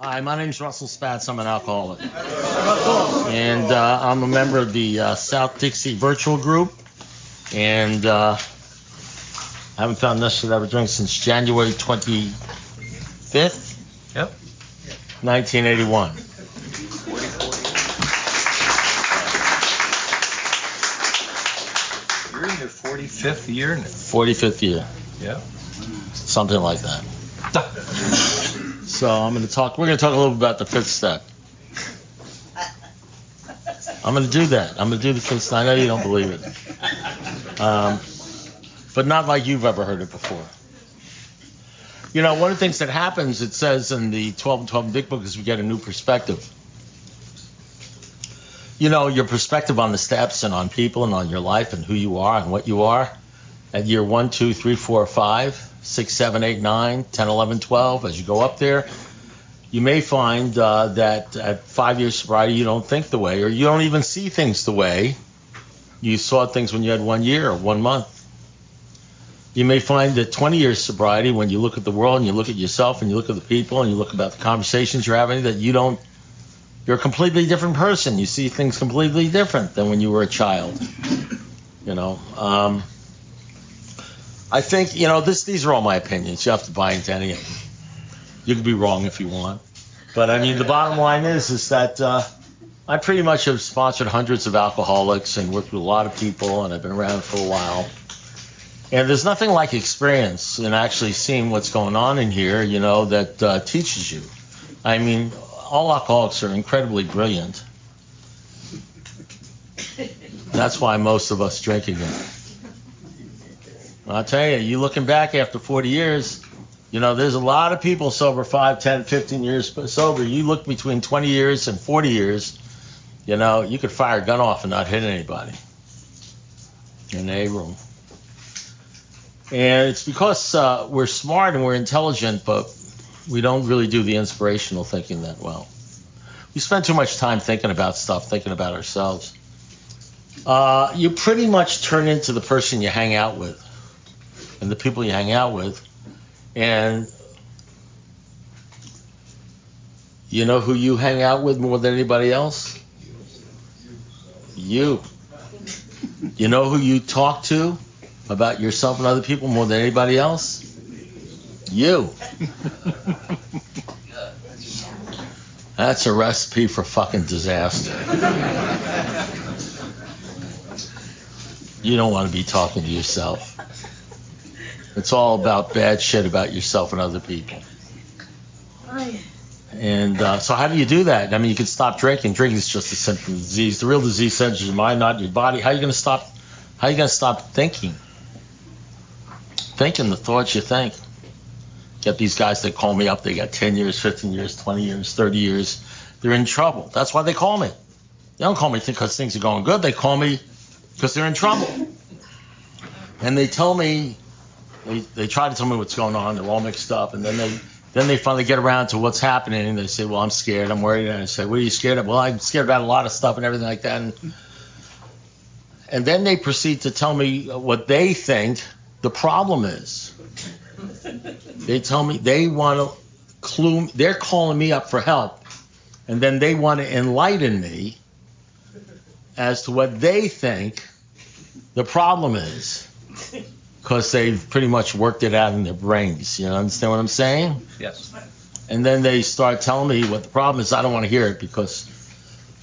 Hi, my name's Russell Spatz. I'm an alcoholic. And I'm a member of the South Dixie Virtual Group. And I haven't found necessary to have a drink since January 25th, Yep. 1981. You're in your 45th year now. 45th year. Yeah. Something like that. So we're going to talk a little bit about the fifth step. I'm going to do that. I'm going to do the fifth step. I know you don't believe it. But not like you've ever heard it before. You know, one of the things that happens, it says in the 12 and 12 Big Book, is we get a new perspective. You know, your perspective on the steps and on people and on your life and who you are and what you are at year 1, 2, 3, 4, 5, 6, 7, 8, 9, 10, 11, 12, as you go up there, you may find that at 5 years sobriety, you don't think the way, or you don't even see things the way you saw things when you had 1 year or 1 month. You may find that 20 years sobriety, when you look at the world and you look at yourself and you look at the people and you look about the conversations you're having, that you're a completely different person. You see things completely different than when you were a child. You know, I think, you know, these are all my opinions. You have to buy into any of them. You can be wrong if you want. But I mean, the bottom line is that I pretty much have sponsored hundreds of alcoholics and worked with a lot of people, and I've been around for a while. And there's nothing like experience and actually seeing what's going on in here, you know, that teaches you. I mean, all alcoholics are incredibly brilliant. That's why most of us drink again. I'll tell you looking back after 40 years, you know, there's a lot of people sober 5, 10, 15 years sober. You look between 20 years and 40 years, you know, you could fire a gun off and not hit anybody in a room. And it's because we're smart and we're intelligent, but we don't really do the inspirational thinking that well. We spend too much time thinking about stuff, thinking about ourselves. You pretty much turn into the person you hang out with and the people you hang out with. And you know who you hang out with more than anybody else? You. You know who you talk to about yourself and other people more than anybody else? You. That's a recipe for fucking disaster. You don't want to be talking to yourself. It's all about bad shit about yourself and other people. And so how do you do that? I mean, you can stop drinking. Drinking is just a symptom of disease. The real disease centers your mind, not your body. How are you going to stop thinking? Thinking the thoughts you think. Get these guys that call me up. They got 10 years, 15 years, 20 years, 30 years. They're in trouble. That's why they call me. They don't call me because things are going good. They call me because they're in trouble. And they tell me, they try to tell me what's going on. They're all mixed up. And then they finally get around to what's happening. And they say, well, I'm scared. I'm worried. And I say, what are you scared of? Well, I'm scared about a lot of stuff and everything like that. And then they proceed to tell me what they think the problem is. They tell me they want to they're calling me up for help, and then they want to enlighten me as to what they think the problem is, because they've pretty much worked it out in their brains. You understand what I'm saying? Yes. And then they start telling me what the problem is. I don't want to hear it, because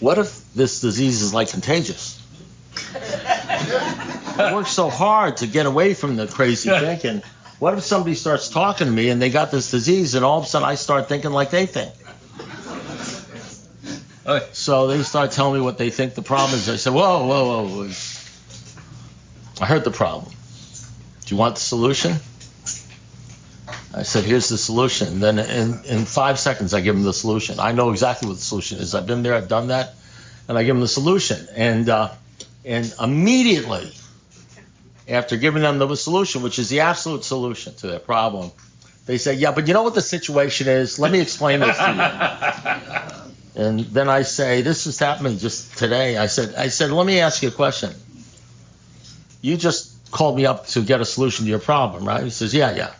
what if this disease is like contagious? I worked so hard to get away from the crazy thinking. What if somebody starts talking to me and they got this disease, and all of a sudden I start thinking like they think? Okay. So they start telling me what they think the problem is. I said, whoa. I heard the problem. Do you want the solution? I said, here's the solution. And then in 5 seconds, I give them the solution. I know exactly what the solution is. I've been there, I've done that, and I give them the solution. And immediately, after giving them the solution, which is the absolute solution to their problem, they say, yeah, but you know what the situation is? Let me explain this to you. And then I say, this is happening just today. I said, let me ask you a question. You just called me up to get a solution to your problem, right? He says, yeah.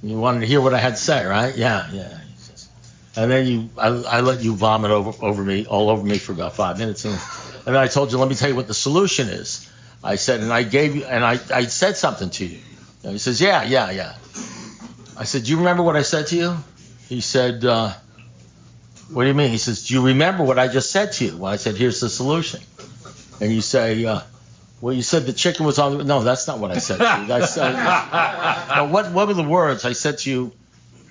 You wanted to hear what I had to say, right? Yeah. He says, And then I let you vomit all over me for about 5 minutes. And then I told you, let me tell you what the solution is. I said, and I gave you, and I said something to you. And he says, yeah. I said, do you remember what I said to you? He said, what do you mean? He says, do you remember what I just said to you? Well, I said, here's the solution. And you say, well, you said the chicken was on the... No, that's not what I said to you. No, what were the words? I said to you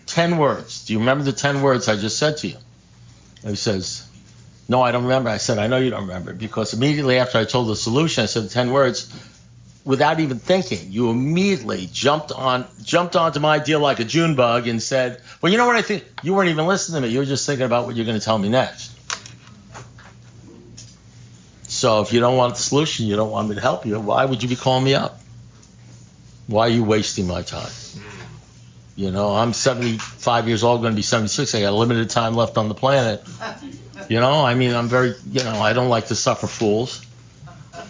10 words. Do you remember the 10 words I just said to you? And he says, no, I don't remember. I said, I know you don't remember. Because immediately after I told the solution, I said the 10 words, without even thinking, you immediately jumped onto my deal like a June bug and said, well, you know what I think? You weren't even listening to me. You were just thinking about what you're going to tell me next. So if you don't want the solution, you don't want me to help you, why would you be calling me up? Why are you wasting my time? You know, I'm 75 years old, going to be 76. I got a limited time left on the planet. You know, I mean, I'm very, I don't like to suffer fools.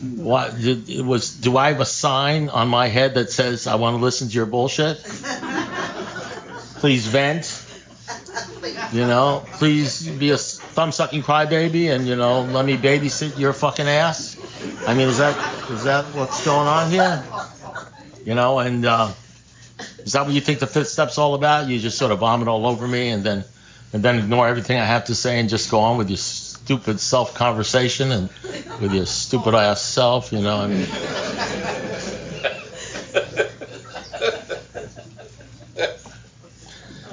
What do I have a sign on my head that says I want to listen to your bullshit? Please vent. Please be a thumb-sucking crybaby and, let me babysit your fucking ass. I mean, is that what's going on here? And is that what you think the fifth step's all about? You just sort of vomit all over me and then ignore everything I have to say and just go on with your stupid self-conversation and with your stupid ass self, I mean.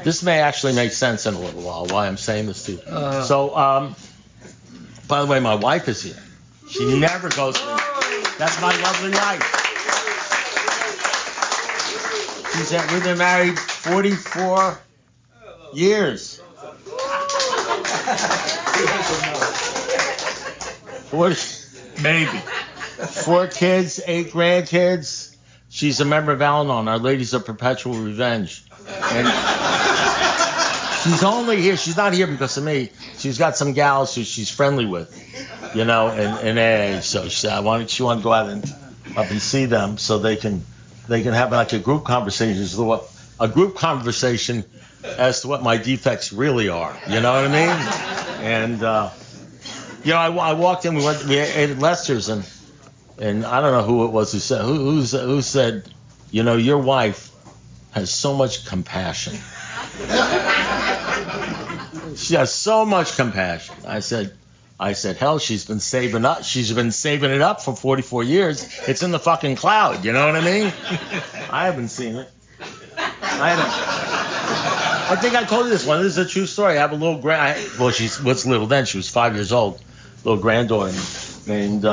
This may actually make sense in a little while, why I'm saying this to you. By the way, my wife is here. She never goes to me. That's my lovely wife. We've been married 44 years. 40, maybe. 4 kids, 8 grandkids. She's a member of Al-Anon, Our Ladies of Perpetual Revenge. And she's only here. She's not here because of me. She's got some gals who she's friendly with, in AA. So she wanted to go out and up and see them so they can have like a group conversation as to what my defects really are. You know what I mean? And I walked in. We ate at Lester's and I don't know who it was who said your wife has so much compassion. She has so much compassion. I said, hell, she's been saving up. She's been saving it up for 44 years. It's in the fucking cloud. You know what I mean? I haven't seen it. I think I told you this one. This is a true story. I have a little what's little then? She was 5 years old. Little granddaughter named,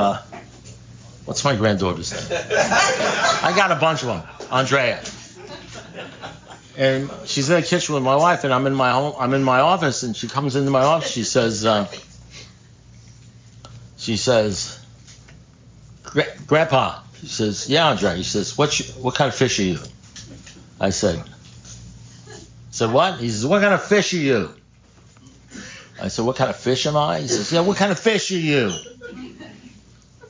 what's my granddaughter's name? I got a bunch of them. Andrea. And she's in the kitchen with my wife, and I'm in my office, and she comes into my office. She says, Grandpa. She says, yeah, Andre. He says, what kind of fish are you? I said, what? He says, what kind of fish are you? I said, what kind of fish am I? He says, yeah, what kind of fish are you?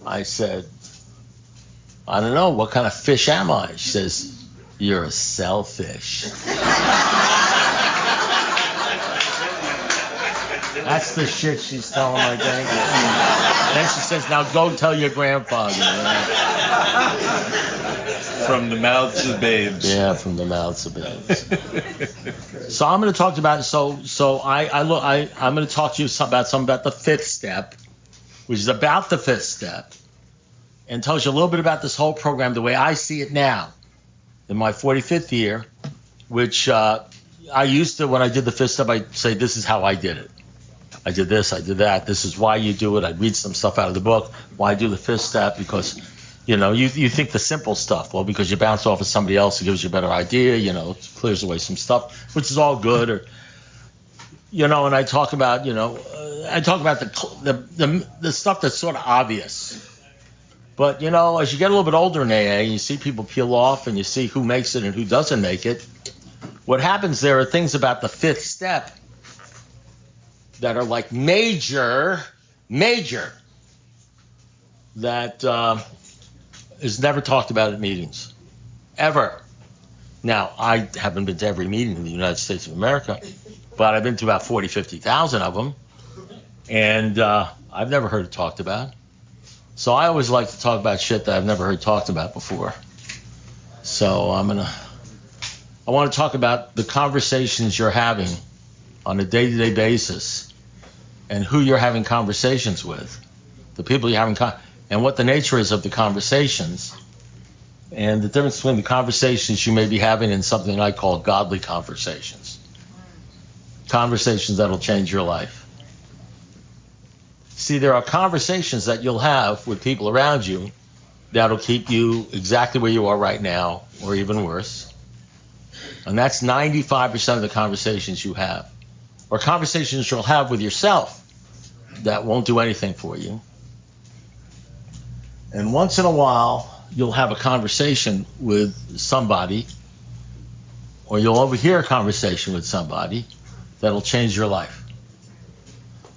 I said, I don't know. What kind of fish am I? She says, you're a selfish. That's the shit she's telling my grandkids. Then she says, now go tell your grandfather. From the mouths of babes. Yeah, from the mouths of babes. So I'm going to talk about I'm going to talk to you something about the fifth step, which is about the fifth step, and tells you a little bit about this whole program, the way I see it now. In my 45th year, which I used to, when I did the fifth step, I'd say, this is how I did it. I did this, I did that. This is why you do it. I'd read some stuff out of the book. Why do the fifth step? Because, you think the simple stuff. Well, because you bounce off of somebody else who gives you a better idea, it clears away some stuff, which is all good. Or, and I talk about, the stuff that's sort of obvious. But, as you get a little bit older in AA, you see people peel off and you see who makes it and who doesn't make it. What happens, there are things about the fifth step that are like major, that is never talked about at meetings. Ever. Now, I haven't been to every meeting in the United States of America, but I've been to about 40, 50,000 of them, and I've never heard it talked about. So I always like to talk about shit that I've never heard talked about before. So I want to talk about the conversations you're having on a day-to-day basis and who you're having conversations with, the people you're having, and what the nature is of the conversations, and the difference between the conversations you may be having and something I call godly conversations. Conversations that'll change your life. See, there are conversations that you'll have with people around you that'll keep you exactly where you are right now, or even worse. And that's 95% of the conversations you have. Or conversations you'll have with yourself that won't do anything for you. And once in a while, you'll have a conversation with somebody, or you'll overhear a conversation with somebody that'll change your life.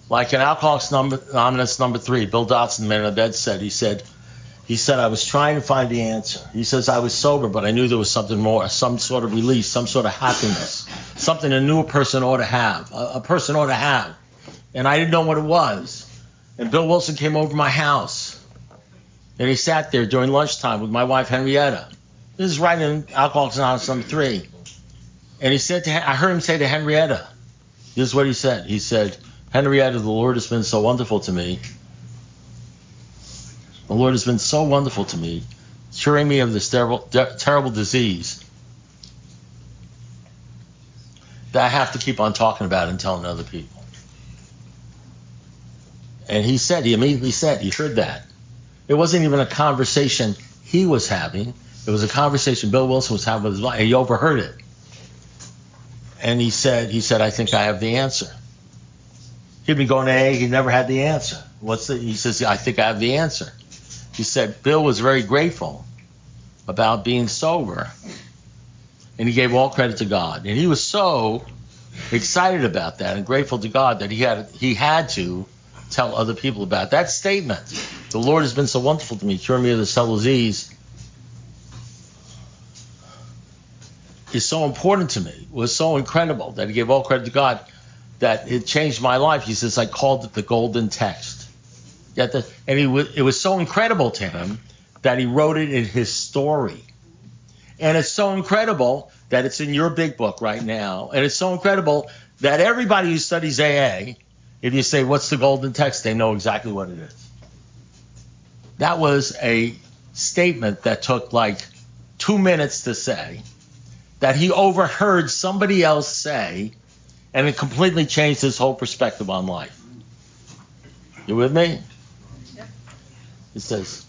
Like in Alcoholics Anonymous number 3, Bill Dotson, the man in the bed, he said, I was trying to find the answer. He says, I was sober, but I knew there was something more, some sort of release, some sort of happiness, something a new person ought to have, a person ought to have. And I didn't know what it was. And Bill Wilson came over to my house, and he sat there during lunchtime with my wife, Henrietta. This is right in Alcoholics Anonymous number 3. And he said I heard him say to Henrietta, this is what he said. He said, Henrietta, the Lord has been so wonderful to me. The Lord has been so wonderful to me, curing me of this terrible disease that I have to keep on talking about and telling other people. And he immediately said, he heard that. It wasn't even a conversation he was having. It was a conversation Bill Wilson was having with his wife, and he overheard it. And he said, I think I have the answer. He'd been going to AA, he never had the answer. He says, I think I have the answer. He said Bill was very grateful about being sober, and he gave all credit to God. And he was so excited about that and grateful to God that he had to tell other people about that statement. The Lord has been so wonderful to me, curing me of this terrible disease, is so important to me, was so incredible that he gave all credit to God, that it changed my life. He says, I called it the golden text. It was so incredible to him that he wrote it in his story. And it's so incredible that it's in your big book right now. And it's so incredible that everybody who studies AA, if you say, what's the golden text, they know exactly what it is. That was a statement that took like 2 minutes to say, that he overheard somebody else say, and it completely changed his whole perspective on life. You with me? Yeah. It says,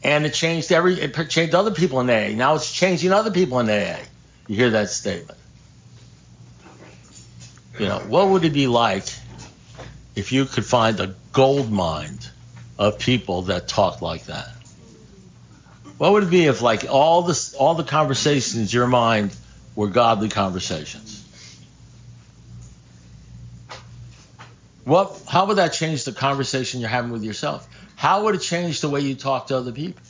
and it changed other people in AA. Now it's changing other people in AA. You hear that statement. What would it be like if you could find a gold mine of people that talk like that? What would it be if like all the conversations in your mind were godly conversations? How would that change the conversation you're having with yourself? How would it change the way you talk to other people?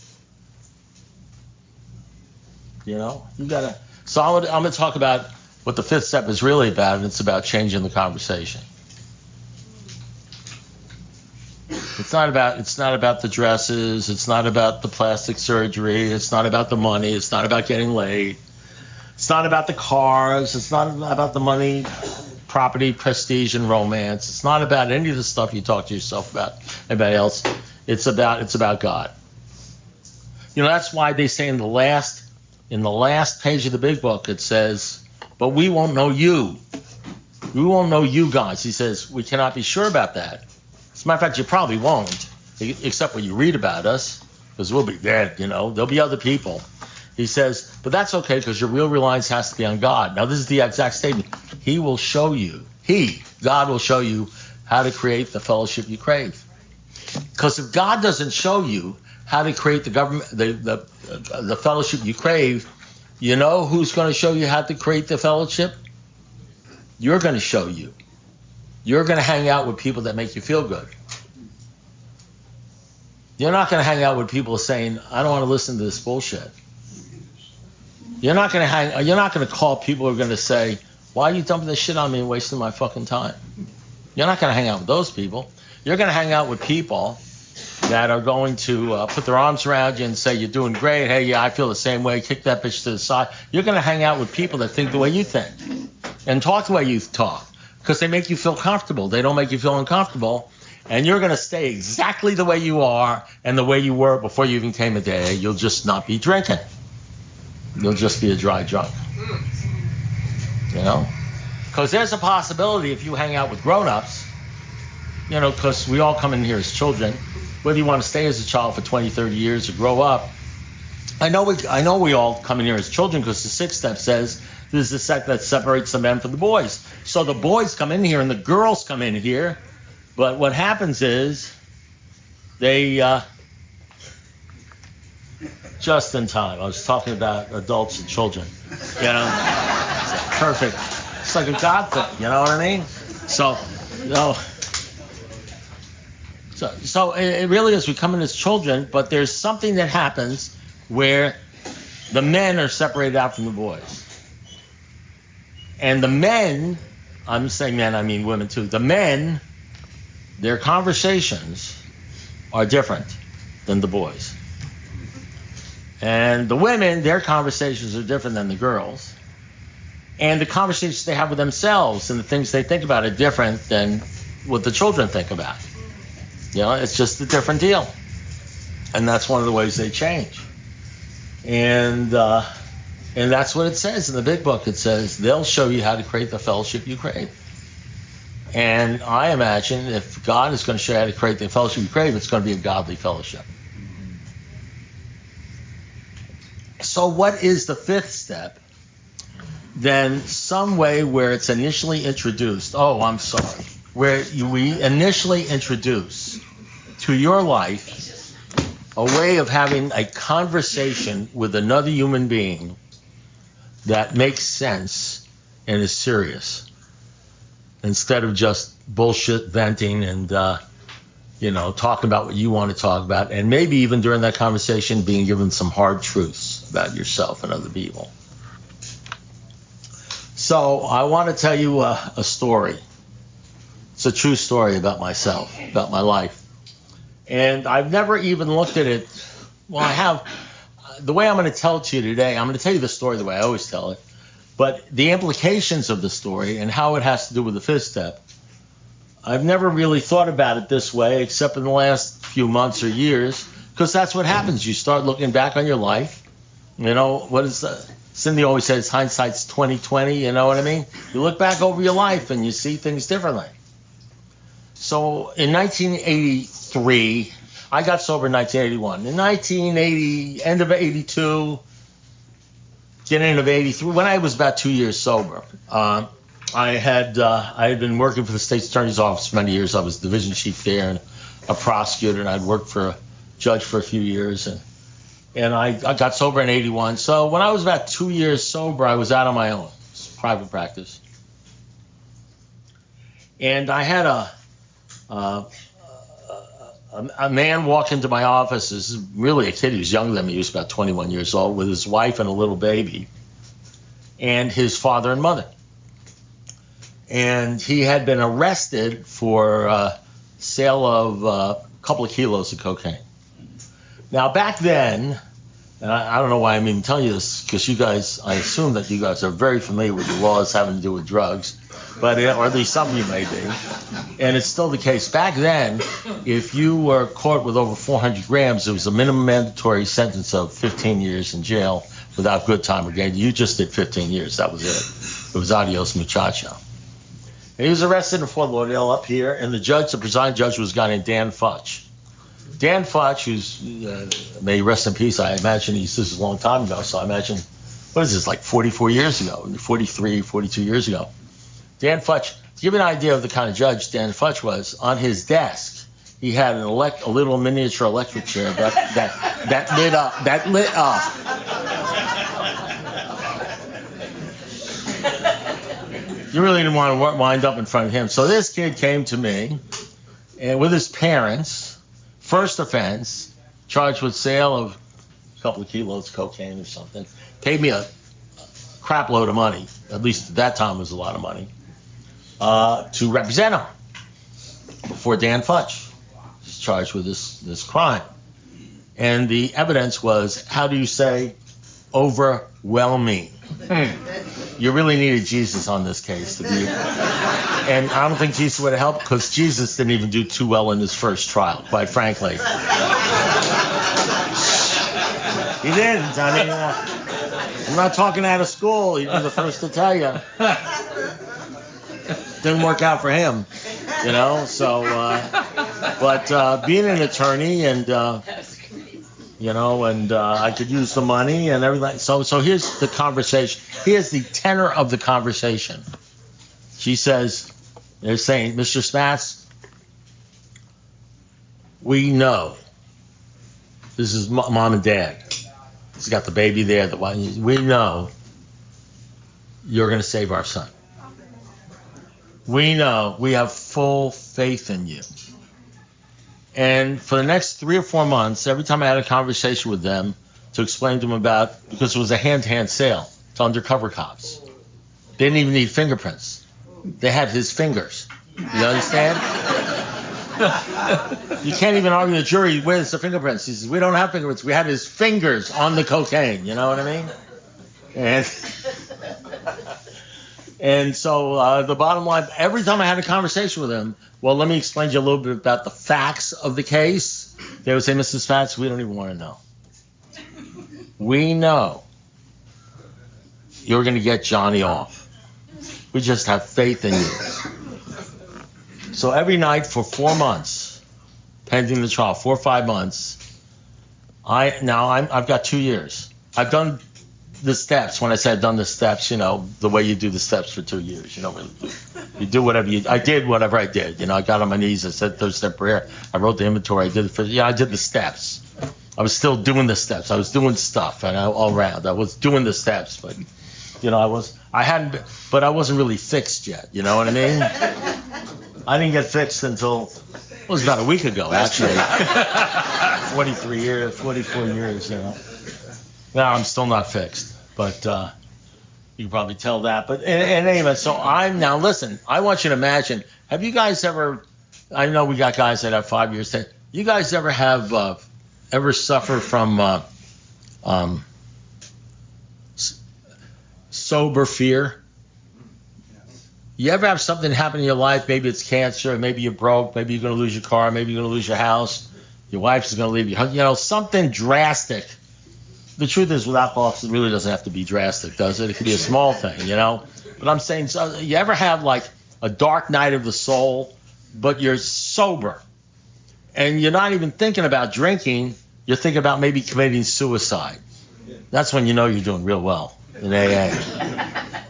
So I'm going to talk about what the 5th step is really about, and it's about changing the conversation. It's not about the dresses. It's not about the plastic surgery. It's not about the money. It's not about getting laid. It's not about the cars. It's not about the money, property, prestige, and romance. It's not about any of the stuff you talk to yourself about, anybody else. It's about God. That's why they say in the last page of the big book, it says, but we won't know you. We won't know you guys. He says, we cannot be sure about that. As a matter of fact, you probably won't, except when you read about us, because we'll be dead, There'll be other people. He says, but that's okay, because your real reliance has to be on God. Now, this is the exact statement. He will show you, God will show you how to create the fellowship you crave. Because if God doesn't show you how to create the fellowship you crave, you know who's going to show you how to create the fellowship? You're going to show you. You're going to hang out with people that make you feel good. You're not going to hang out with people saying, I don't want to listen to this bullshit. You're not going to call people who are going to say, why are you dumping this shit on me and wasting my fucking time? You're not going to hang out with those people. You're going to hang out with people that are going to put their arms around you and say, you're doing great. Hey, yeah, I feel the same way. Kick that bitch to the side. You're going to hang out with people that think the way you think and talk the way you talk because they make you feel comfortable. They don't make you feel uncomfortable. And you're going to stay exactly the way you are and the way you were before you even came a day. You'll just not be drinking. You'll just be a dry drunk. You know? Because there's a possibility if you hang out with grown-ups, you know, because we all come in here as children, whether you want to stay as a child for 20, 30 years or grow up. I know we all come in here as children because the sixth step says there's a sect that separates the men from the boys. So the boys come in here and the girls come in here. But what happens is they, just in time, I was talking about adults and children, you know, it's perfect. It's like a God thing, you know what I mean? So, you know, so it really is, we come in as children, but there's something that happens where the men are separated out from the boys. And the men, I'm saying men, I mean women too, the men, their conversations are different than the boys. And the women, their conversations are different than the girls. And the conversations they have with themselves and the things they think about are different than what the children think about. You know, it's just a different deal. And that's one of the ways they change. And that's what it says in the big book. It says, they'll show you how to create the fellowship you crave. And I imagine if God is going to show you how to create the fellowship you crave, it's going to be a godly fellowship. So what is the fifth step? Then some way where it's initially introduced, where we initially introduce to your life a way of having a conversation with another human being that makes sense and is serious, instead of just bullshit venting and talking about what you want to talk about, and maybe even during that conversation being given some hard truths about yourself and other people. So I want to tell you a story. It's a true story about myself, about my life. And I've never even looked at it. Well, I have. The way I'm going to tell it to you today, I'm going to tell you the story the way I always tell it. But the implications of the story and how it has to do with the fifth step, I've never really thought about it this way, except in the last few months or years, because that's what happens. You start looking back on your life. You know, what is Cindy always says, hindsight's 20/20, you know what I mean? You look back over your life and you see things differently. So in 1983, I got sober in 1981. In 1980, end of 82, beginning of 83, when I was about 2 years sober, I had been working for the State's Attorney's Office for many years. I was division chief there and a prosecutor, and I'd worked for a judge for a few years, and I got sober in 81. So when I was about 2 years sober, I was out on my own, private practice. And I had a man walk into my office. This is really a kid. He was younger than me. He was about 21 years old, with his wife and a little baby, and his father and mother. And he had been arrested for sale of a couple of kilos of cocaine. Now, back then, and I don't know why I'm even telling you this, because you guys, I assume that you guys are very familiar with the laws having to do with drugs, but or at least some of you may be. And it's still the case. Back then, if you were caught with over 400 grams, it was a minimum mandatory sentence of 15 years in jail without good time or gain. You just did 15 years. That was it. It was adios muchacho. And he was arrested in Fort Lauderdale up here, and the presiding judge, was a guy named Dan Futch. Dan Futch, who's, may he rest in peace, I imagine this is a long time ago, so I imagine, what is this, like 44 years ago, 43, 42 years ago. Dan Futch, to give you an idea of the kind of judge Dan Futch was, on his desk, he had a little miniature electric chair that lit up. You really didn't want to wind up in front of him. So this kid came to me, and with his parents, first offense, charged with sale of a couple of kilos of cocaine or something, paid me a crap load of money, at least at that time was a lot of money, to represent him before Dan Futch. He's charged with this crime. And the evidence was, how do you say, overwhelming. You really needed Jesus on this case to be. And I don't think Jesus would have helped, because Jesus didn't even do too well in his first trial, quite frankly. He didn't. I mean, I'm not talking out of school. He'd be the first to tell you. Didn't work out for him, you know. So, but being an attorney and, you know, and I could use the money and everything. So here's the conversation. Here's the tenor of the conversation. She says, they're saying, Mr. Spatz, we know. This is mom and dad. He's got the baby there. We know you're going to save our son. We know. We have full faith in you. And for the next 3 or 4 months, every time I had a conversation with them to explain to them about, because it was a hand-to-hand sale to undercover cops. They didn't even need fingerprints. They had his fingers. You understand? You can't even argue the jury, where's the fingerprints? He says, we don't have fingerprints. We had his fingers on the cocaine. You know what I mean? And so the bottom line, every time I had a conversation with him, well, let me explain to you a little bit about the facts of the case. They would say, Mr. Spatz, we don't even want to know. We know you're going to get Johnny off. We just have faith in you. So every night for 4 months, pending the trial, 4 or 5 months, I've got 2 years. I've done the steps. When I say I've done the steps, you know, the way you do the steps for 2 years, you know, you do whatever I did whatever I did. You know, I got on my knees, I said third-step prayer, I wrote the inventory, I did the steps. I was still doing the steps. I was doing stuff and all around. I was doing the steps, but, you know, I wasn't really fixed yet. You know what I mean? I didn't get fixed until, it was about a week ago, actually. 44 years, you know. No, I'm still not fixed, but you can probably tell that. But anyway, so now listen, I want you to imagine, have you guys ever, I know we got guys that have 5 years, 10, you guys ever suffer from sober fear? You ever have something happen in your life? Maybe it's cancer, maybe you're broke, maybe you're going to lose your car, maybe you're going to lose your house, your wife's going to leave you, you know, something drastic. The truth is, with alcohol, it really doesn't have to be drastic, does it? It could be a small thing, you know? But I'm saying, so you ever have like a dark night of the soul, but you're sober, and you're not even thinking about drinking, you're thinking about maybe committing suicide. That's when you know you're doing real well in AA.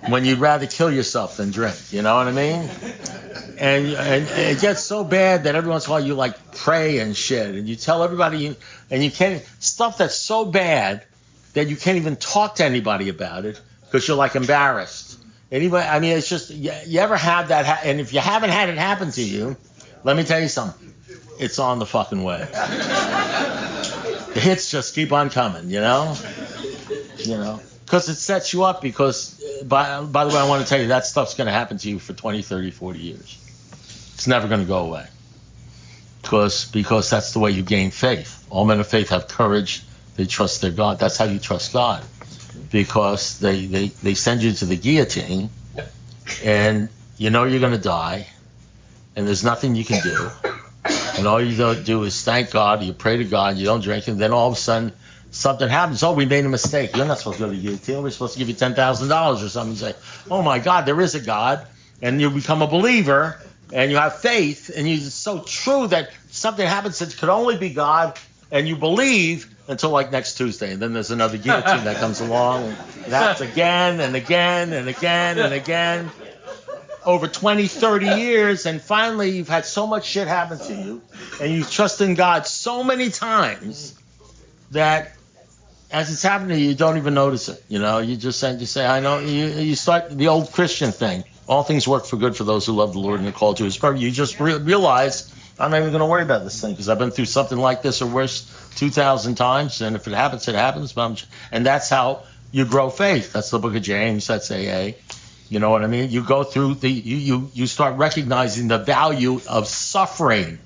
When you'd rather kill yourself than drink, you know what I mean? And it gets so bad that every once in a while you like pray and shit, and you tell everybody, and you can't, stuff that's so bad that you can't even talk to anybody about it because you're like embarrassed. Anyway, I mean, it's just, you ever have that, and if you haven't had it happen to you, let me tell you something, it's on the fucking way. The hits just keep on coming, you know? You know? Because it sets you up, because, by the way, I want to tell you, that stuff's going to happen to you for 20, 30, 40 years. It's never going to go away. Because that's the way you gain faith. All men of faith have courage. They trust their God. That's how you trust God. Because they send you to the guillotine, and you know you're going to die, and there's nothing you can do. And all you do is thank God, you pray to God, you don't drink, and then all of a sudden something happens. Oh, we made a mistake. You're not supposed to go to the guillotine. We're supposed to give you $10,000 or something. You say, oh my God, there is a God. And you become a believer, and you have faith, and it's so true that something happens that could only be God, and you believe until like next Tuesday, and then there's another guillotine that comes along, and it happens again and again and again and again over 20, 30 years, and finally you've had so much shit happen to you, and you trust in God so many times that as it's happening to you, you don't even notice it. You know, you say, I know. You start the old Christian thing. All things work for good for those who love the Lord and are called to His purpose. You just realize, I'm not even going to worry about this thing because I've been through something like this or worse 2,000 times, and if it happens, it happens. And that's how you grow faith. That's the book of James. That's AA. You know what I mean? You go through you start recognizing the value of suffering.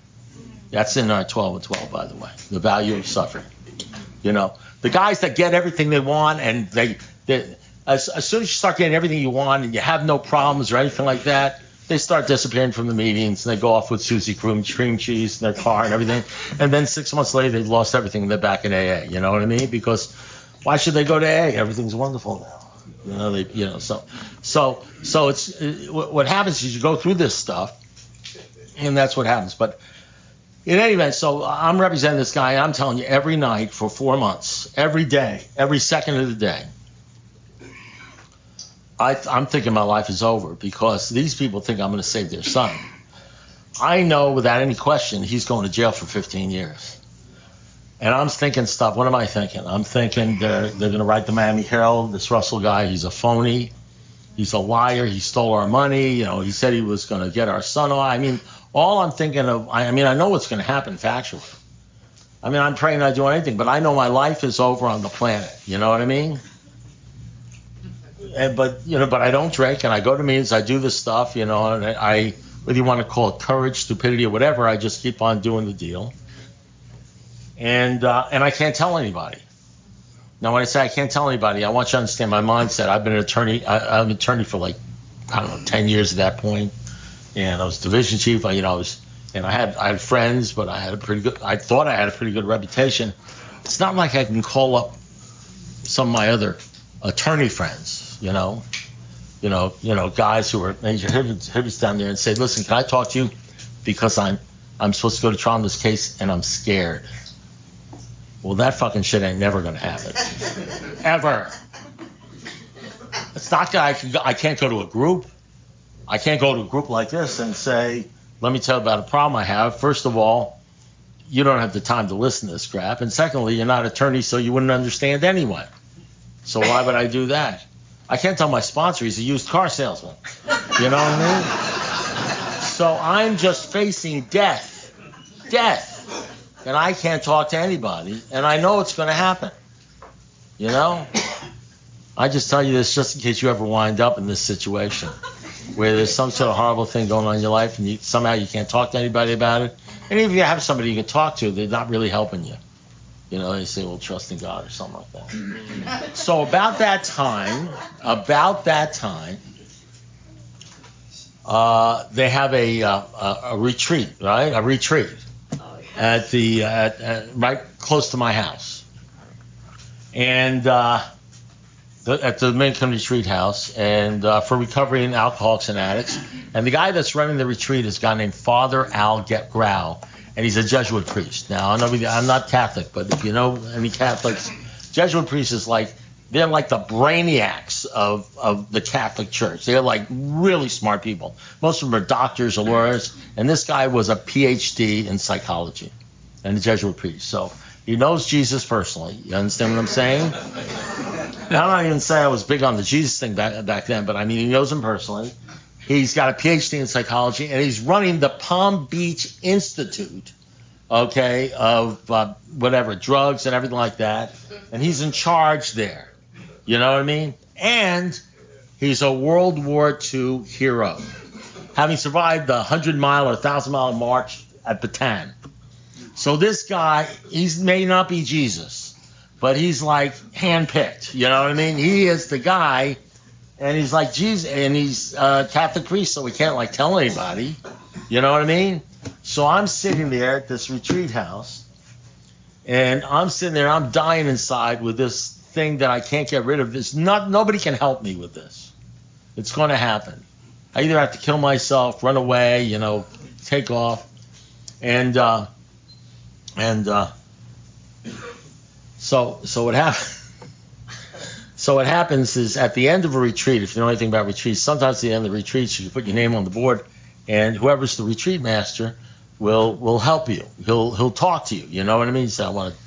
That's in our 12 and 12, by the way. The value of suffering. You know, the guys that get everything they want, and they as soon as you start getting everything you want and you have no problems or anything like that, they start disappearing from the meetings, and they go off with Susie cream cheese in their car and everything. And then 6 months later, they've lost everything and they're back in AA. You know what I mean? Because why should they go to AA? Everything's wonderful now. You know, so it's what happens is you go through this stuff, and that's what happens. But in any event, so I'm representing this guy. I'm telling you, every night for 4 months, every day, every second of the day, I'm thinking my life is over because these people think I'm going to save their son. I know without any question he's going to jail for 15 years. And I'm thinking stuff. What am I thinking? I'm thinking they're going to write the Miami Herald. This Russell guy, he's a phony. He's a liar. He stole our money. You know, he said he was going to get our son. I mean, all I'm thinking of, I know what's going to happen factually. I mean, I'm praying not do anything, but I know my life is over on the planet. You know what I mean? But I don't drink, and I go to meetings, I do this stuff, and I whether you want to call it courage, stupidity, or whatever, I just keep on doing the deal. And I can't tell anybody. Now, when I say I can't tell anybody, I want you to understand my mindset. I've been an attorney. I'm an attorney for 10 years at that point, and I was division chief. I had friends, but I thought I had a pretty good reputation. It's not like I can call up some of my other attorney friends, guys who are major hippies down there and say, listen, can I talk to you? Because I'm supposed to go to trial on this case and I'm scared. Well, that fucking shit ain't never going to happen. Ever. It's not that I can't go to a group. I can't go to a group like this and say, let me tell you about a problem I have. First of all, you don't have the time to listen to this crap. And secondly, you're not an attorney, so you wouldn't understand anyway. So why would I do that? I can't tell my sponsor he's a used car salesman. You know what I mean? So I'm just facing death. And I can't talk to anybody. And I know it's going to happen. You know? I just tell you this just in case you ever wind up in this situation where there's some sort of horrible thing going on in your life and somehow you can't talk to anybody about it. And even if you have somebody you can talk to, they're not really helping you. You know, they say, well, trust in God or something like that. So about that time, they have a retreat, right? A retreat at right close to my house, and at the Dominican Retreat House, and for recovering alcoholics and addicts. And the guy that's running the retreat is a guy named Father Al Grau. And he's a Jesuit priest. Now, I'm not Catholic, but if you know any Catholics, Jesuit priests they're like the brainiacs of the Catholic Church. They're like really smart people. Most of them are doctors or lawyers. And this guy was a PhD in psychology and a Jesuit priest. So he knows Jesus personally. You understand what I'm saying? Now, I'm not even saying I was big on the Jesus thing back then, but I mean, he knows him personally. He's got a PhD in psychology, and he's running the Palm Beach Institute, of whatever, drugs and everything like that. And he's in charge there. You know what I mean? And he's a World War II hero, having survived the 100-mile or 1,000-mile march at Bataan. So this guy, he may not be Jesus, but he's like handpicked. You know what I mean? He is the guy. And he's like Jesus, and he's a Catholic priest, so we can't tell anybody. You know what I mean? So I'm sitting there at this retreat house, and I'm sitting there, I'm dying inside with this thing that I can't get rid of. Nobody can help me with this. It's going to happen. I either have to kill myself, run away, take off, and so what happened? So what happens is at the end of a retreat, if you know anything about retreats, sometimes at the end of the retreats you put your name on the board, and whoever's the retreat master will help you. He'll talk to you. You know what I mean? So I want to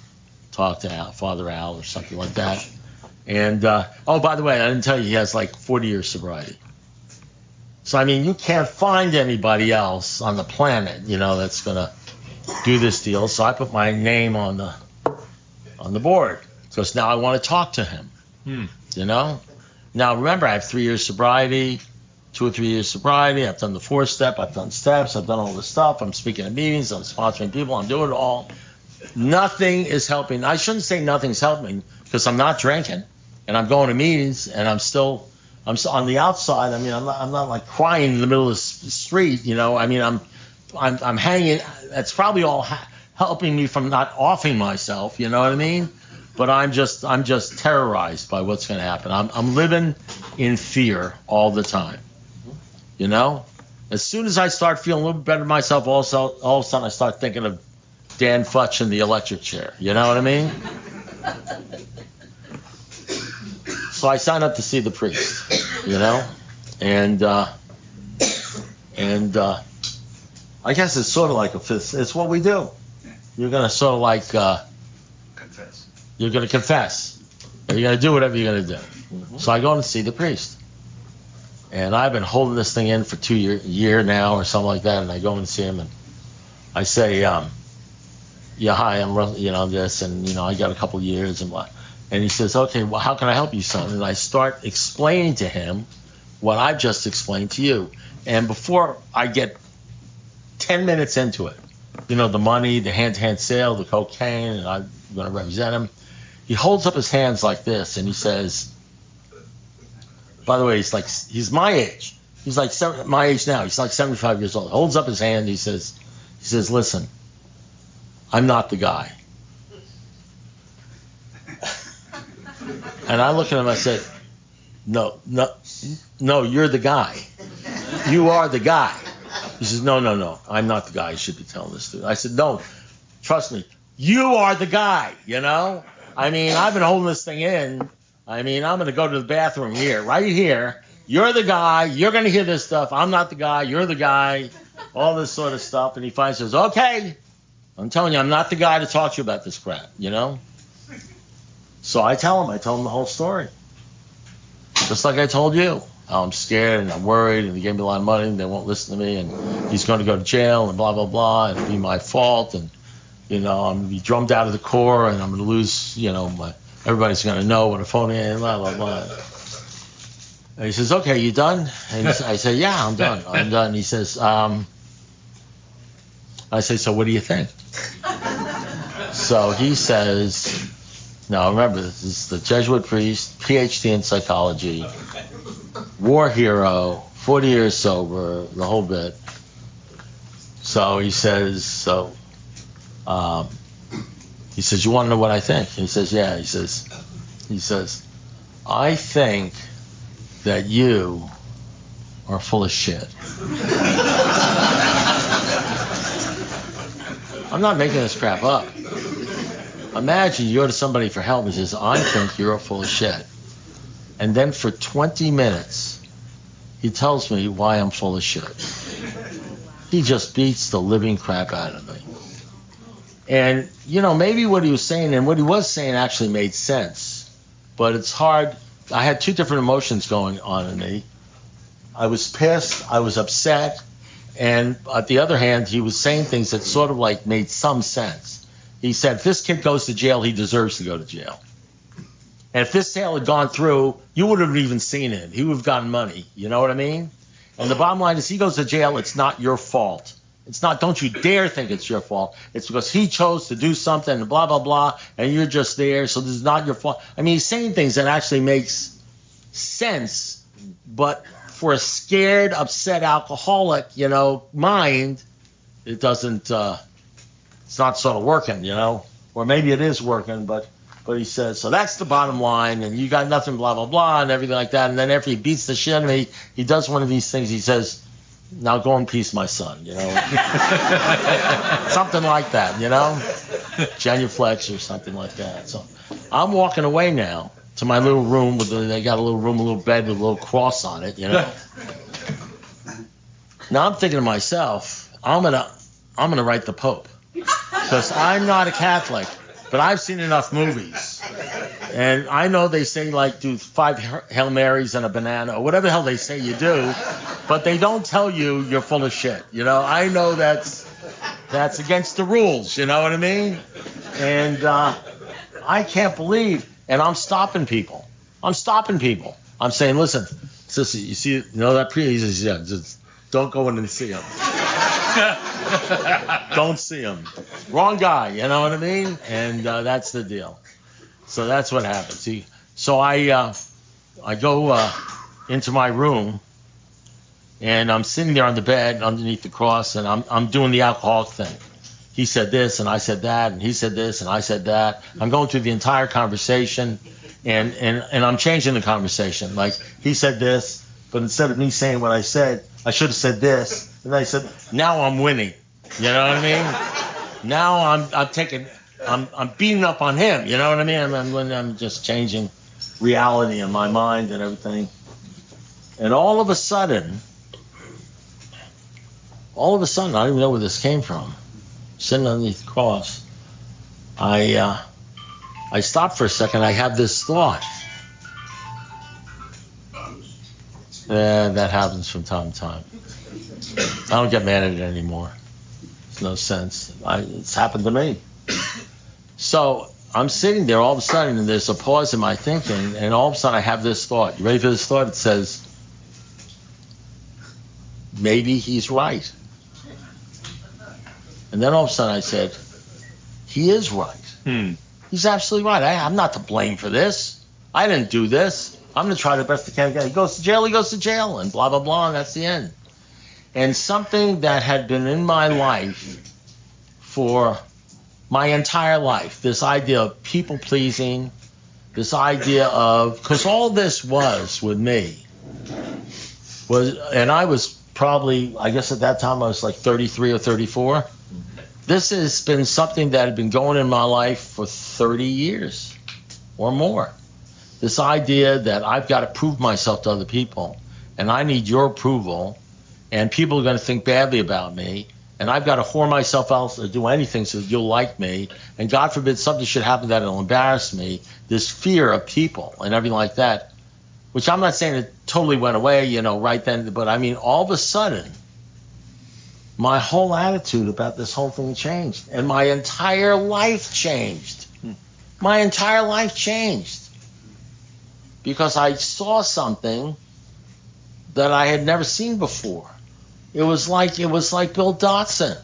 talk to Father Al or something like that. And by the way, I didn't tell you he has 40 years sobriety. So I mean, you can't find anybody else on the planet, that's gonna do this deal. So I put my name on the board because now I want to talk to him. you know? Now, remember, I have 3 years sobriety, 2 or 3 years sobriety. I've done the 4-step. I've done steps. I've done all this stuff. I'm speaking at meetings. I'm sponsoring people. I'm doing it all. Nothing is helping. I shouldn't say nothing's helping because I'm not drinking and I'm going to meetings and I'm on the outside. I mean, I'm not like crying in the middle of the street, you know? I mean, I'm hanging. That's probably all helping me from not offing myself, you know what I mean? But I'm just terrorized by what's going to happen. I'm living in fear all the time, you know? As soon as I start feeling a little better myself, all of a sudden I start thinking of Dan Futch in the electric chair, you know what I mean? So I signed up to see the priest, you know? And I guess it's sort of like it's what we do. You're going to sort of like... Confess. You're going to confess. You're going to do whatever you're going to do. Mm-hmm. So I go and see the priest. And I've been holding this thing in for 2 year now or something like that. And I go and see him and I say, yeah, hi, I'm, this, and, I got a couple years and what. And he says, okay, well, how can I help you, son? And I start explaining to him what I've just explained to you. And before I get 10 minutes into it, the money, the hand-to-hand sale, the cocaine, and I'm going to represent him. He holds up his hands like this, and he says, by the way, he's my age. He's like my age now. He's like 75 years old. Holds up his hand. He says, listen, I'm not the guy. And I look at him, I said, no, you're the guy. You are the guy. He says, no, I'm not the guy you should be telling this to. I said, no, trust me, you are the guy, I mean, I've been holding this thing in. I mean, I'm going to go to the bathroom here, right here. You're the guy. You're going to hear this stuff. I'm not the guy. You're the guy. All this sort of stuff. And he finally says, okay, I'm telling you, I'm not the guy to talk to you about this crap, So I tell him the whole story. Just like I told you. I'm scared and I'm worried and he gave me a lot of money and they won't listen to me and he's going to go to jail and blah, blah, blah, and it'll be my fault and, I'm going to be drummed out of the core and I'm going to lose, everybody's going to know what a phony is, blah, blah, blah. And he says, okay, you done? And I say, yeah, I'm done. I'm done. He says, I say, so what do you think? So he says, now remember, this is the Jesuit priest, PhD in psychology, war hero, 40 years sober, the whole bit. So he says, you want to know what I think? He says, yeah. He says, I think that you are full of shit. I'm not making this crap up. Imagine you go to somebody for help and says, I think you're full of shit. And then for 20 minutes, he tells me why I'm full of shit. He just beats the living crap out of me. And, maybe what he was saying and what he was saying actually made sense. But it's hard. I had two different emotions going on in me. I was pissed. I was upset. And on the other hand, he was saying things that sort of like made some sense. He said, if this kid goes to jail, he deserves to go to jail. And if this sale had gone through, you would have even seen it. He would have gotten money. You know what I mean? And the bottom line is he goes to jail, it's not your fault. It's not, don't you dare think it's your fault. It's because he chose to do something and blah, blah, blah, and you're just there, so this is not your fault. I mean, he's saying things that actually makes sense, but for a scared, upset alcoholic, mind, it doesn't, it's not sort of working, or maybe it is working, but he says, so that's the bottom line, and you got nothing, blah, blah, blah, and everything like that. And then after he beats the shit out of me, he does one of these things. He says, now go in peace, my son, something like that, genuflex or something like that. So I'm walking away now to my little room they got a little room, a little bed with a little cross on it, Now I'm thinking to myself, I'm gonna write the Pope because I'm not a Catholic. But I've seen enough movies. And I know they say, do 5 Hail Marys and a banana, or whatever the hell they say you do, but they don't tell you you're full of shit. I know that's against the rules, you know what I mean? And I can't believe, and I'm stopping people. I'm stopping people. I'm saying, listen, sister, you know that priest? He says, yeah, just don't go in and see him. Don't see him. Wrong guy, you know what I mean? And that's the deal. So that's what happens. So I go into my room, and I'm sitting there on the bed underneath the cross, and I'm doing the alcoholic thing. He said this, and I said that, and he said this, and I said that. I'm going through the entire conversation, and I'm changing the conversation. Like, he said this, but instead of me saying what I said, I should have said this. And I said, now I'm winning. You know what I mean? Now I'm beating up on him. You know what I mean? I'm just changing reality in my mind and everything. And all of a sudden, I don't even know where this came from. Sitting underneath the cross, I stopped for a second. I have this thought. That happens from time to time. I don't get mad at it anymore. There's no sense. It's happened to me. So I'm sitting there all of a sudden, and there's a pause in my thinking, and all of a sudden I have this thought. You ready for this thought? It says, maybe he's right. And then all of a sudden I said, he is right. He's absolutely right. I'm not to blame for this. I didn't do this. I'm going to try the best I can again. He goes to jail, and blah, blah, blah, and that's the end. And something that had been in my life for my entire life, this idea of people-pleasing, this idea of, because all this was with me, and I was probably, I guess at that time I was like 33 or 34. This has been something that had been going in my life for 30 years or more. This idea that I've got to prove myself to other people, and I need your approval, and people are going to think badly about me, and I've got to whore myself out or do anything so that you'll like me, and God forbid something should happen that will embarrass me, this fear of people and everything like that, which I'm not saying it totally went away, right then, but I mean, all of a sudden, my whole attitude about this whole thing changed, and my entire life changed. My entire life changed. Because I saw something that I had never seen before. It was like Bill Dotson,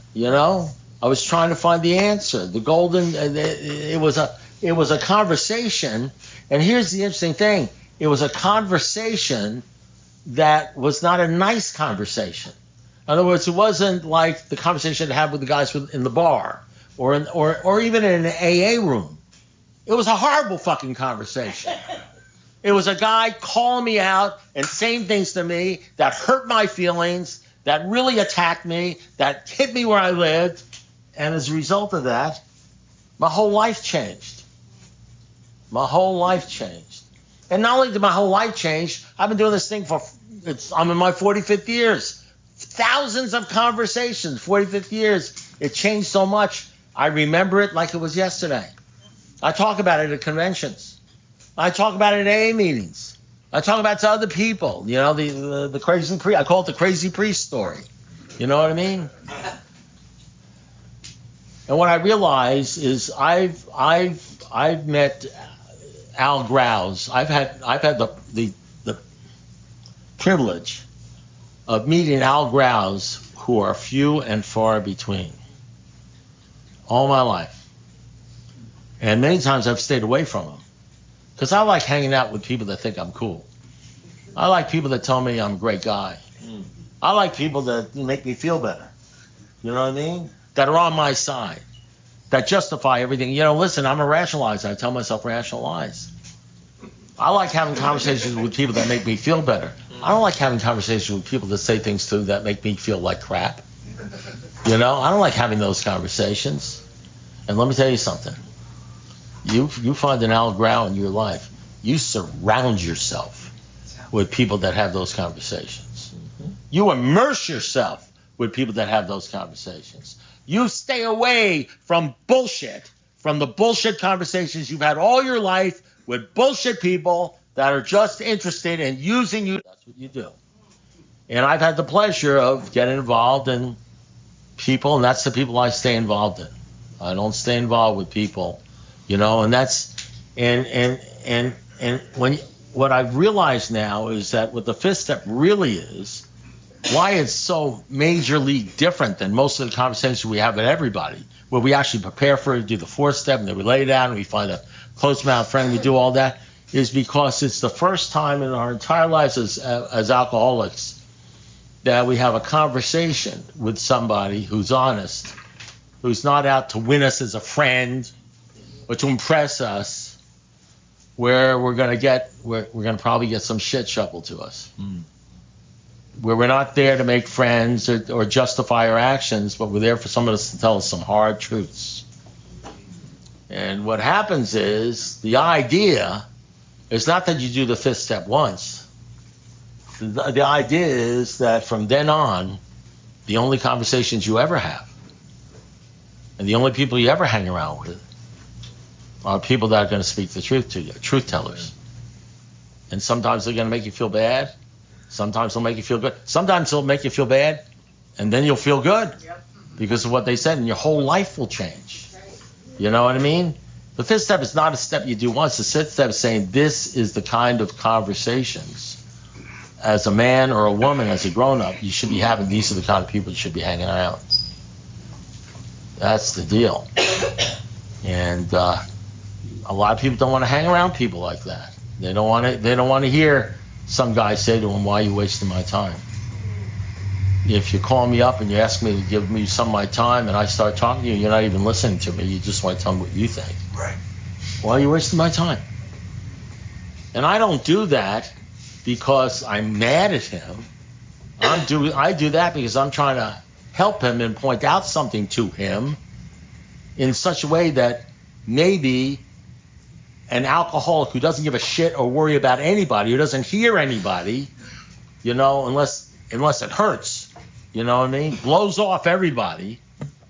I was trying to find the answer. The golden. It was a conversation, and here's the interesting thing: it was a conversation that was not a nice conversation. In other words, it wasn't like the conversation I had with the guys in the bar or even in an AA room. It was a horrible fucking conversation. It was a guy calling me out and saying things to me that hurt my feelings, that really attacked me, that hit me where I lived. And as a result of that, my whole life changed. My whole life changed. And not only did my whole life change, I've been doing this thing I'm in my 45th years. Thousands of conversations, 45th years. It changed so much. I remember it like it was yesterday. I talk about it at conventions. I talk about it at AA meetings. I talk about it to other people. The crazy priest. I call it the crazy priest story. You know what I mean? And what I realize is I've met Al Grouse. I've had the privilege of meeting Al Grouse, who are few and far between, all my life. And many times I've stayed away from them. Because I like hanging out with people that think I'm cool. I like people that tell me I'm a great guy. I like people that make me feel better. You know what I mean? That are on my side. That justify everything. Listen, I'm a rationalizer. I tell myself rational lies. I like having conversations with people that make me feel better. I don't like having conversations with people that say things to that make me feel like crap. I don't like having those conversations. And let me tell you something. You find an Al Grau in your life, you surround yourself with people that have those conversations. You immerse yourself with people that have those conversations. You stay away from bullshit, from the bullshit conversations you've had all your life with bullshit people that are just interested in using you. That's what you do. And I've had the pleasure of getting involved in people, and that's the people I stay involved in. I don't stay involved with people, and that's and when what I've realized now is that what the fifth step really is, why it's so majorly different than most of the conversations we have with everybody, where we actually prepare for it, do the fourth step, and then we lay down and we find a close mouthed friend, we do all that, is because it's the first time in our entire lives as alcoholics that we have a conversation with somebody who's honest, who's not out to win us as a friend or to impress us, where we're going to probably get some shit shoveled to us. Where we're not there to make friends or justify our actions, but we're there for someone to tell us some hard truths. And what happens is, the idea is not that you do the fifth step once. The idea is that from then on, the only conversations you ever have and the only people you ever hang around with are people that are going to speak the truth to you, truth tellers. And sometimes they're going to make you feel bad. Sometimes they'll make you feel good. Sometimes they'll make you feel bad, and then you'll feel good because of what they said, and your whole life will change. You know what I mean? The fifth step is not a step you do once. The fifth step is saying this is the kind of conversations as a man or a woman, as a grown-up, you should be having. These are the kind of people you should be hanging around. That's the deal. And a lot of people don't want to hang around people like that. They don't want to hear some guy say to them, "Why are you wasting my time?" If you call me up and you ask me to give me some of my time and I start talking to you, you're not even listening to me. You just want to tell me what you think. Right. Why are you wasting my time? And I don't do that because I'm mad at him. I do that because I'm trying to help him and point out something to him in such a way that maybe an alcoholic who doesn't give a shit or worry about anybody, who doesn't hear anybody, unless it hurts, you know what I mean? Blows off everybody,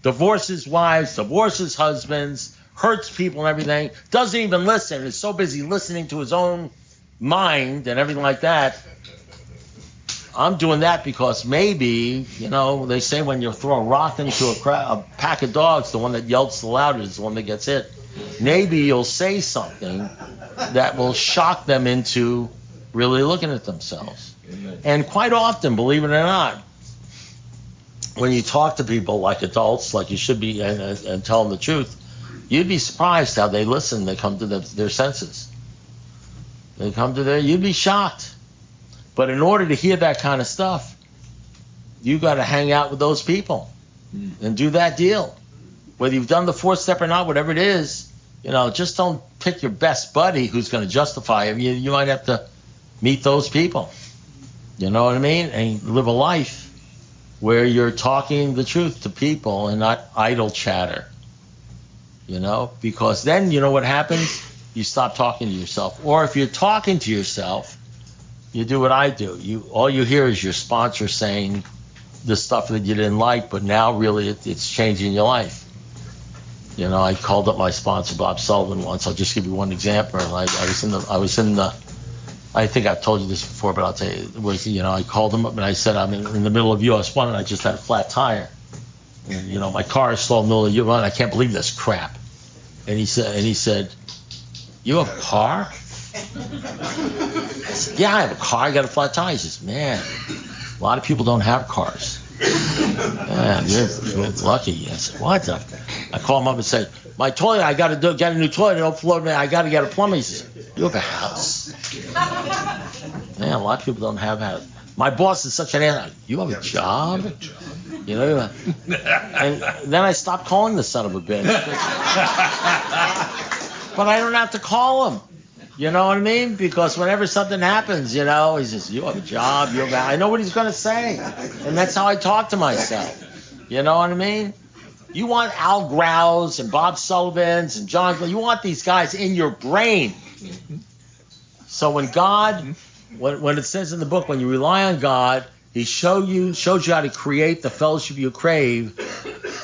divorces wives, divorces husbands, hurts people and everything, doesn't even listen, is so busy listening to his own mind and everything like that. I'm doing that because maybe, they say when you throw a rock into a pack of dogs, the one that yelps the loudest is the one that gets hit. Maybe you'll say something that will shock them into really looking at themselves. And quite often, believe it or not, when you talk to people like adults, like you should be, and tell them the truth, you'd be surprised how they listen. They come to their senses. You'd be shocked. But in order to hear that kind of stuff, you got to hang out with those people and do that deal. Whether you've done the fourth step or not, whatever it is, just don't pick your best buddy who's going to justify it. You might have to meet those people. You know what I mean? And live a life where you're talking the truth to people and not idle chatter. Because then you know what happens? You stop talking to yourself. Or if you're talking to yourself, you do what I do. All you hear is your sponsor saying the stuff that you didn't like, but now really it's changing your life. I called up my sponsor, Bob Sullivan, once. I'll just give you one example. And I think I've told you this before, but I'll tell you, I called him up and I said, I'm in the middle of US 1 and I just had a flat tire. And, my car is still in the middle of US 1. I can't believe this crap. And he said, "You have a car?" I said, "Yeah, I have a car. I got a flat tire." He says, "Man, a lot of people don't have cars. Man, you're lucky." I said, "What?" I call him up and say, "My toilet, I got to get a new toilet. It overflowed. I got to get a plumber." He says, "You have a house?" Man, a lot of people don't have a house. My boss is such an ass. "You have a job?" And then I stopped calling the son of a bitch. But I don't have to call him. You know what I mean? Because whenever something happens, he says, "You have a job, I know what he's going to say." And that's how I talk to myself. You know what I mean? You want Al Grau's and Bob Sullivan's and John, you want these guys in your brain. So when God, when it says in the book, when you rely on God, He shows you how to create the fellowship you crave.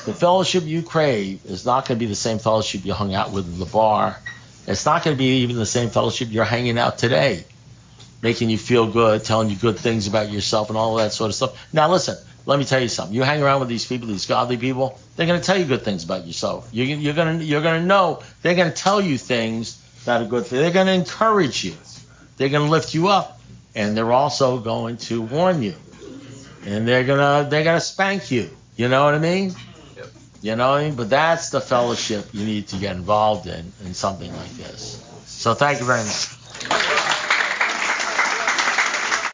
The fellowship you crave is not going to be the same fellowship you hung out with in the bar. It's not going to be even the same fellowship you're hanging out today, making you feel good, telling you good things about yourself and all of that sort of stuff. Now listen, let me tell you something. You hang around with these people, these godly people, they're going to tell you good things about yourself. You're going to know they're going to tell you things that are good for you. They're going to encourage you. they're going to lift you up, and they're also going to warn you, and they're gonna spank you. You know what I mean? Yep. You know what I mean? But that's the fellowship you need to get involved in something like this. So thank you very much.